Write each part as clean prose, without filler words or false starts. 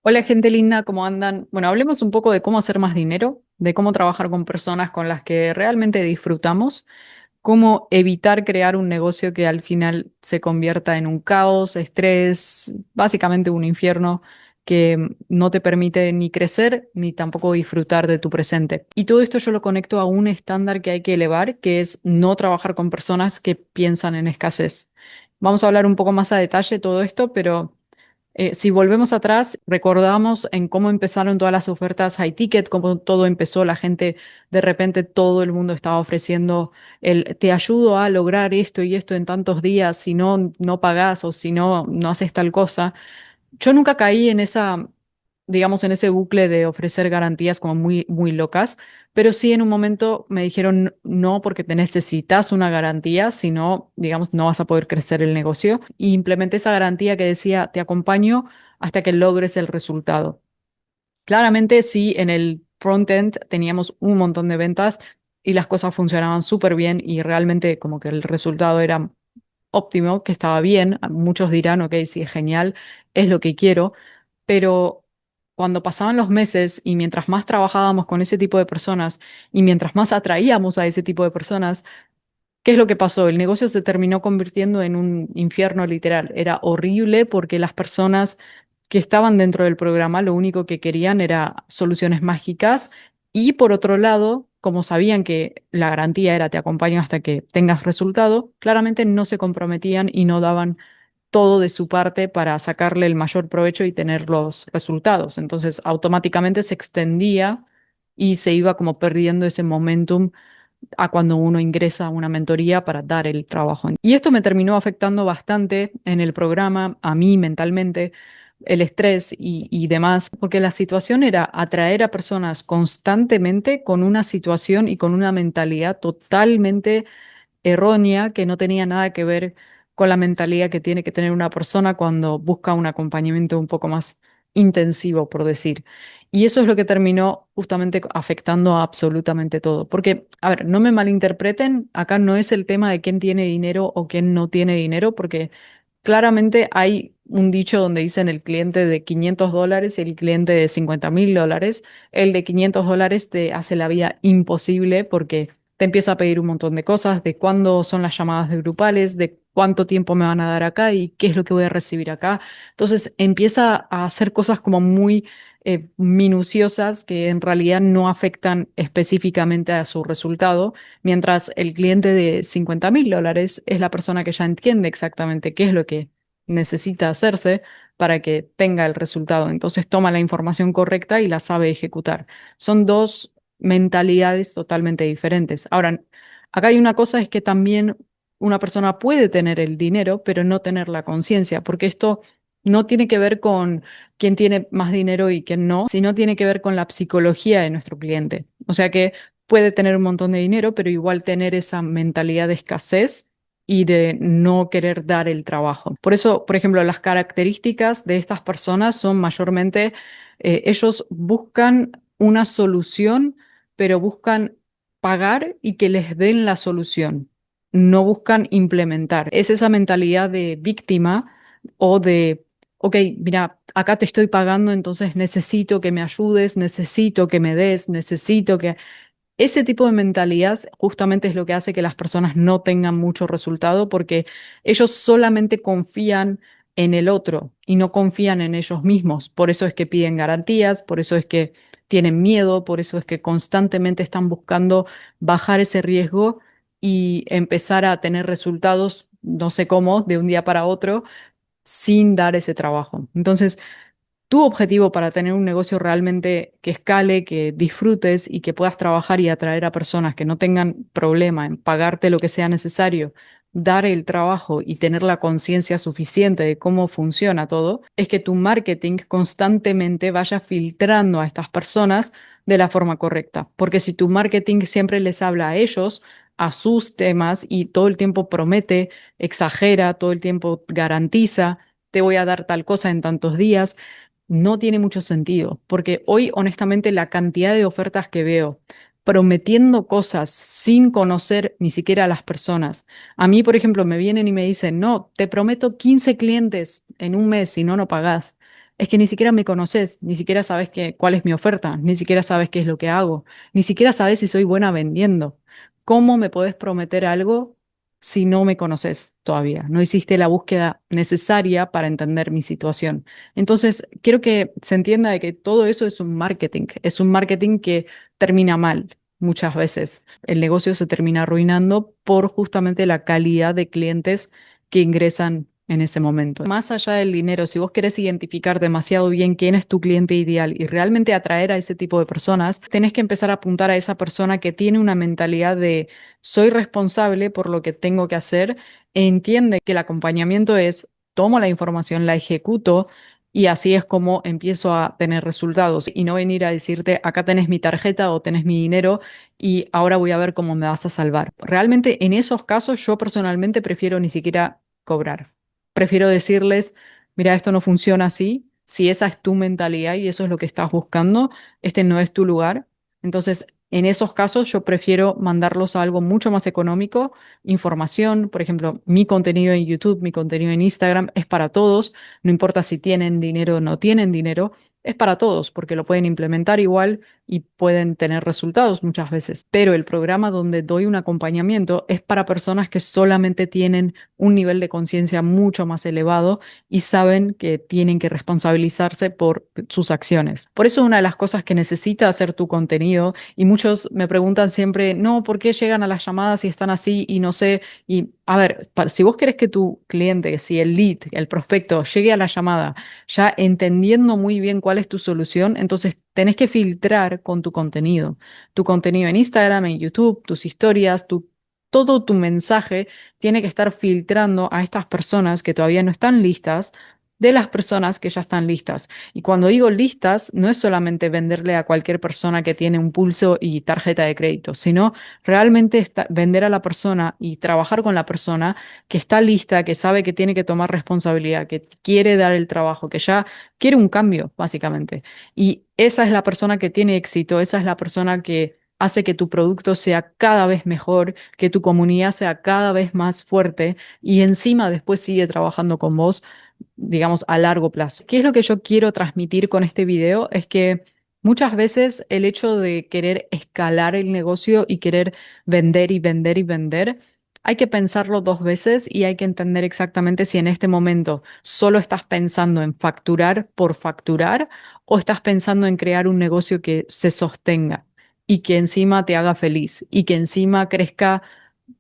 Hola gente linda, ¿cómo andan? Bueno, hablemos un poco de cómo hacer más dinero, de cómo trabajar con personas con las que realmente disfrutamos, cómo evitar crear un negocio que al final se convierta en un caos, estrés, básicamente un infierno que no te permite ni crecer ni tampoco disfrutar de tu presente. Y todo esto yo lo conecto a un estándar que hay que elevar, que es no trabajar con personas que piensan en escasez. Vamos a hablar un poco más a detalle de todo esto, pero si volvemos atrás, recordamos en cómo empezaron todas las ofertas high ticket, cómo todo empezó, la gente, de repente todo el mundo estaba ofreciendo te ayudo a lograr esto y esto en tantos días, si no, no pagás o si no, no haces tal cosa. Yo nunca caí en esa, digamos, en ese bucle de ofrecer garantías como muy, muy locas, pero sí en un momento me dijeron no porque te necesitas una garantía, si no, digamos, no vas a poder crecer el negocio. Y implementé esa garantía que decía, te acompaño hasta que logres el resultado. Claramente sí, en el front-end teníamos un montón de ventas y las cosas funcionaban súper bien y realmente como que el resultado era óptimo, que estaba bien. Muchos dirán, ok, sí, es genial, es lo que quiero, pero cuando pasaban los meses y mientras más trabajábamos con ese tipo de personas y mientras más atraíamos a ese tipo de personas, ¿qué es lo que pasó? El negocio se terminó convirtiendo en un infierno literal. Era horrible porque las personas que estaban dentro del programa lo único que querían era soluciones mágicas y por otro lado, como sabían que la garantía era te acompaño hasta que tengas resultado, claramente no se comprometían y no daban todo de su parte para sacarle el mayor provecho y tener los resultados. Entonces, automáticamente se extendía y se iba como perdiendo ese momentum a cuando uno ingresa a una mentoría para dar el trabajo. Y esto me terminó afectando bastante en el programa, a mí mentalmente, el estrés y demás, porque la situación era atraer a personas constantemente con una situación y con una mentalidad totalmente errónea que no tenía nada que ver con la mentalidad que tiene que tener una persona cuando busca un acompañamiento un poco más intensivo, por decir. Y eso es lo que terminó justamente afectando a absolutamente todo. Porque, a ver, no me malinterpreten, acá no es el tema de quién tiene dinero o quién no tiene dinero, porque claramente hay un dicho donde dicen el cliente de $500 y el cliente de $50.000. El de $500 te hace la vida imposible porque te empieza a pedir un montón de cosas, de cuándo son las llamadas de grupales, de cuánto tiempo me van a dar acá y qué es lo que voy a recibir acá. Entonces empieza a hacer cosas como muy minuciosas que en realidad no afectan específicamente a su resultado, mientras el cliente de $50.000 es la persona que ya entiende exactamente qué es lo que necesita hacerse para que tenga el resultado. Entonces toma la información correcta y la sabe ejecutar. Son dos mentalidades totalmente diferentes. Ahora, acá hay una cosa, es que también una persona puede tener el dinero, pero no tener la conciencia, porque esto no tiene que ver con quién tiene más dinero y quién no, sino tiene que ver con la psicología de nuestro cliente. O sea que puede tener un montón de dinero, pero igual tener esa mentalidad de escasez y de no querer dar el trabajo. Por eso, por ejemplo, las características de estas personas son mayormente, ellos buscan una solución, pero buscan pagar y que les den la solución. No buscan implementar. Es esa mentalidad de víctima o de, ok, mira, acá te estoy pagando, entonces necesito que me ayudes, necesito que me des, necesito que... Ese tipo de mentalidad justamente es lo que hace que las personas no tengan mucho resultado porque ellos solamente confían en el otro y no confían en ellos mismos. Por eso es que piden garantías, por eso es que tienen miedo, por eso es que constantemente están buscando bajar ese riesgo y empezar a tener resultados, no sé cómo, de un día para otro, sin dar ese trabajo. Entonces, tu objetivo para tener un negocio realmente que escale, que disfrutes y que puedas trabajar y atraer a personas que no tengan problema en pagarte lo que sea necesario, dar el trabajo y tener la conciencia suficiente de cómo funciona todo, es que tu marketing constantemente vaya filtrando a estas personas de la forma correcta. Porque si tu marketing siempre les habla a ellos, a sus temas y todo el tiempo promete, exagera, todo el tiempo garantiza, te voy a dar tal cosa en tantos días, no tiene mucho sentido, porque hoy honestamente la cantidad de ofertas que veo prometiendo cosas sin conocer ni siquiera a las personas. A mí, por ejemplo, me vienen y me dicen, no, te prometo 15 clientes en un mes, si no, no pagás. es que ni siquiera me conoces, ni siquiera sabes cuál es mi oferta, ni siquiera sabes qué es lo que hago, ni siquiera sabes si soy buena vendiendo. ¿Cómo me podés prometer algo si no me conoces todavía? No hiciste la búsqueda necesaria para entender mi situación. Entonces, quiero que se entienda de que todo eso es un marketing que termina mal muchas veces. El negocio se termina arruinando por justamente la calidad de clientes que ingresan en ese momento. Más allá del dinero, si vos querés identificar demasiado bien quién es tu cliente ideal y realmente atraer a ese tipo de personas, tenés que empezar a apuntar a esa persona que tiene una mentalidad de soy responsable por lo que tengo que hacer e entiende que el acompañamiento es tomo la información, la ejecuto y así es como empiezo a tener resultados y no venir a decirte acá tenés mi tarjeta o tenés mi dinero y ahora voy a ver cómo me vas a salvar. Realmente en esos casos yo personalmente prefiero ni siquiera cobrar. Prefiero decirles, mira, esto no funciona así. Si esa es tu mentalidad y eso es lo que estás buscando, este no es tu lugar. Entonces, en esos casos yo prefiero mandarlos a algo mucho más económico, información, por ejemplo, mi contenido en YouTube, mi contenido en Instagram es para todos, no importa si tienen dinero o no tienen dinero, es para todos porque lo pueden implementar igual y pueden tener resultados muchas veces. Pero el programa donde doy un acompañamiento es para personas que solamente tienen un nivel de conciencia mucho más elevado y saben que tienen que responsabilizarse por sus acciones. Por eso una de las cosas que necesita hacer tu contenido, y muchos me preguntan siempre, no, ¿por qué llegan a las llamadas y están así y no sé? Y a ver, si vos querés que tu cliente, si el lead, el prospecto, llegue a la llamada ya entendiendo muy bien cuál es tu solución, entonces tenés que filtrar con tu contenido en Instagram, en YouTube, tus historias, todo tu mensaje tiene que estar filtrando a estas personas que todavía no están listas de las personas que ya están listas. Y cuando digo listas, no es solamente venderle a cualquier persona que tiene un pulso y tarjeta de crédito, sino realmente vender a la persona y trabajar con la persona que está lista, que sabe que tiene que tomar responsabilidad, que quiere dar el trabajo, que ya quiere un cambio, básicamente. Y esa es la persona que tiene éxito, esa es la persona que hace que tu producto sea cada vez mejor, que tu comunidad sea cada vez más fuerte y encima después sigue trabajando con vos, digamos, a largo plazo. ¿Qué es lo que yo quiero transmitir con este video? Es que muchas veces el hecho de querer escalar el negocio y querer vender y vender y vender, hay que pensarlo dos veces y hay que entender exactamente si en este momento solo estás pensando en facturar por facturar o estás pensando en crear un negocio que se sostenga y que encima te haga feliz y que encima crezca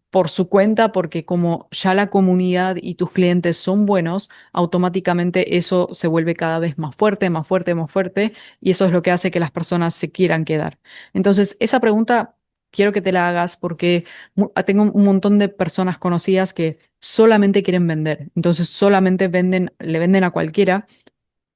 por su cuenta, porque como ya la comunidad y tus clientes son buenos, automáticamente eso se vuelve cada vez más fuerte, más fuerte, más fuerte, y eso es lo que hace que las personas se quieran quedar. Entonces, esa pregunta quiero que te la hagas porque tengo un montón de personas conocidas que solamente quieren vender, entonces solamente venden, le venden a cualquiera.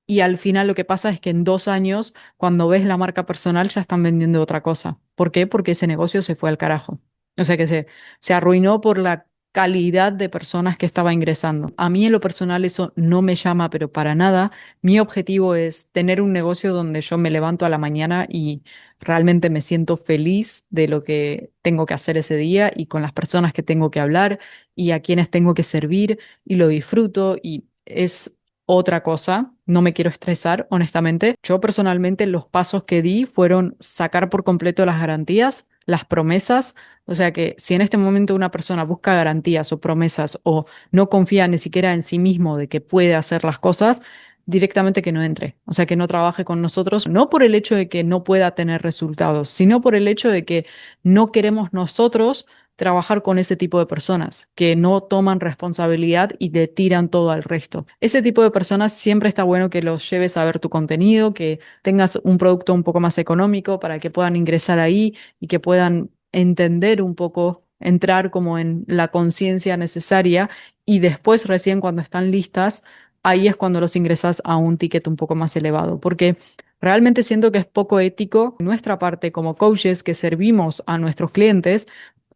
Y al final lo que pasa es que en 2 años, cuando ves la marca personal, ya están vendiendo otra cosa. ¿Por qué? Porque ese negocio se fue al carajo. O sea que se arruinó por la calidad de personas que estaba ingresando. A mí en lo personal eso no me llama, pero para nada. Mi objetivo es tener un negocio donde yo me levanto a la mañana y realmente me siento feliz de lo que tengo que hacer ese día y con las personas que tengo que hablar y a quienes tengo que servir y lo disfruto y es otra cosa. No me quiero estresar, honestamente. Yo personalmente los pasos que di fueron sacar por completo las garantías, las promesas. O sea que si en este momento una persona busca garantías o promesas o no confía ni siquiera en sí mismo de que puede hacer las cosas, directamente que no entre. O sea que no trabaje con nosotros, no por el hecho de que no pueda tener resultados, sino por el hecho de que no queremos nosotros trabajar con ese tipo de personas que no toman responsabilidad y le tiran todo al resto. Ese tipo de personas siempre está bueno que los lleves a ver tu contenido, que tengas un producto un poco más económico para que puedan ingresar ahí y que puedan entender un poco, entrar como en la conciencia necesaria y después recién cuando están listas, ahí es cuando los ingresas a un ticket un poco más elevado, porque realmente siento que es poco ético nuestra parte como coaches que servimos a nuestros clientes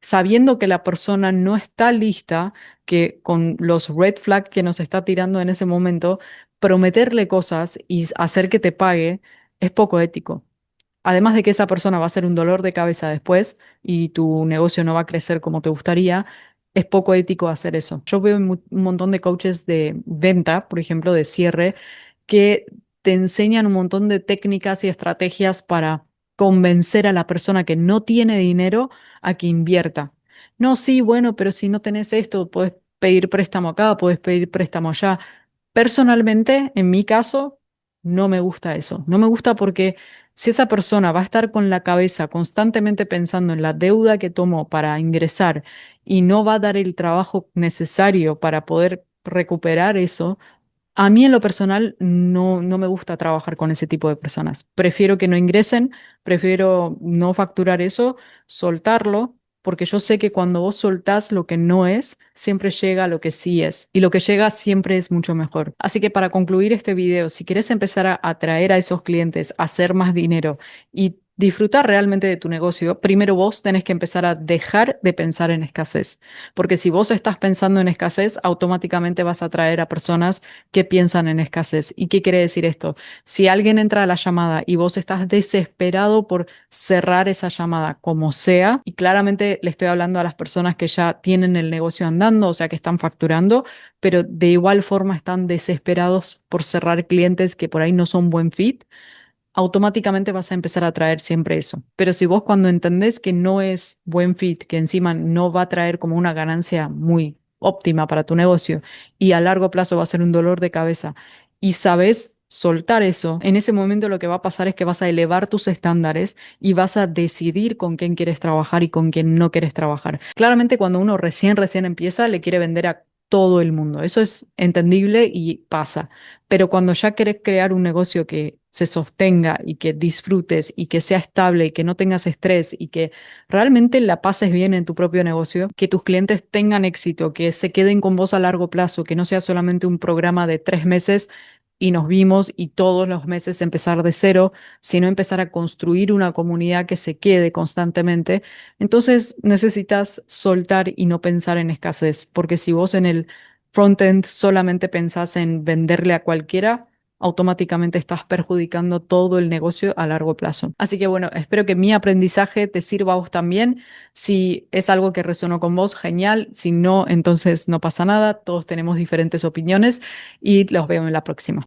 sabiendo que la persona no está lista, que con los red flag que nos está tirando en ese momento, prometerle cosas y hacer que te pague es poco ético. Además de que esa persona va a ser un dolor de cabeza después y tu negocio no va a crecer como te gustaría, es poco ético hacer eso. Yo veo un montón de coaches de venta, por ejemplo, de cierre, que te enseñan un montón de técnicas y estrategias para convencer a la persona que no tiene dinero a que invierta. No, sí, bueno, pero si no tenés esto, puedes pedir préstamo acá, puedes pedir préstamo allá. Personalmente, en mi caso, no me gusta eso. No me gusta porque si esa persona va a estar con la cabeza constantemente pensando en la deuda que tomó para ingresar y no va a dar el trabajo necesario para poder recuperar eso, a mí en lo personal no me gusta trabajar con ese tipo de personas. Prefiero que no ingresen, prefiero no facturar eso, soltarlo, porque yo sé que cuando vos soltás lo que no es, siempre llega lo que sí es. Y lo que llega siempre es mucho mejor. Así que para concluir este video, si quieres empezar a atraer a esos clientes, a hacer más dinero y disfrutar realmente de tu negocio, primero vos tenés que empezar a dejar de pensar en escasez. Porque si vos estás pensando en escasez, automáticamente vas a atraer a personas que piensan en escasez. ¿Y qué quiere decir esto? Si alguien entra a la llamada y vos estás desesperado por cerrar esa llamada como sea, y claramente le estoy hablando a las personas que ya tienen el negocio andando, o sea, que están facturando, pero de igual forma están desesperados por cerrar clientes que por ahí no son buen fit, automáticamente vas a empezar a traer siempre eso. Pero si vos cuando entendés que no es buen fit, que encima no va a traer como una ganancia muy óptima para tu negocio y a largo plazo va a ser un dolor de cabeza y sabes soltar eso, en ese momento lo que va a pasar es que vas a elevar tus estándares y vas a decidir con quién quieres trabajar y con quién no quieres trabajar. Claramente cuando uno recién empieza, le quiere vender a todo el mundo. Eso es entendible y pasa. Pero cuando ya querés crear un negocio que se sostenga y que disfrutes y que sea estable y que no tengas estrés y que realmente la pases bien en tu propio negocio, que tus clientes tengan éxito, que se queden con vos a largo plazo, que no sea solamente un programa de 3 meses y nos vimos y todos los meses empezar de cero, sino empezar a construir una comunidad que se quede constantemente. Entonces necesitas soltar y no pensar en escasez, porque si vos en el frontend solamente pensás en venderle a cualquiera, automáticamente estás perjudicando todo el negocio a largo plazo. Así que bueno, espero que mi aprendizaje te sirva a vos también. Si es algo que resonó con vos, genial. Si no, entonces no pasa nada. Todos tenemos diferentes opiniones y los veo en la próxima.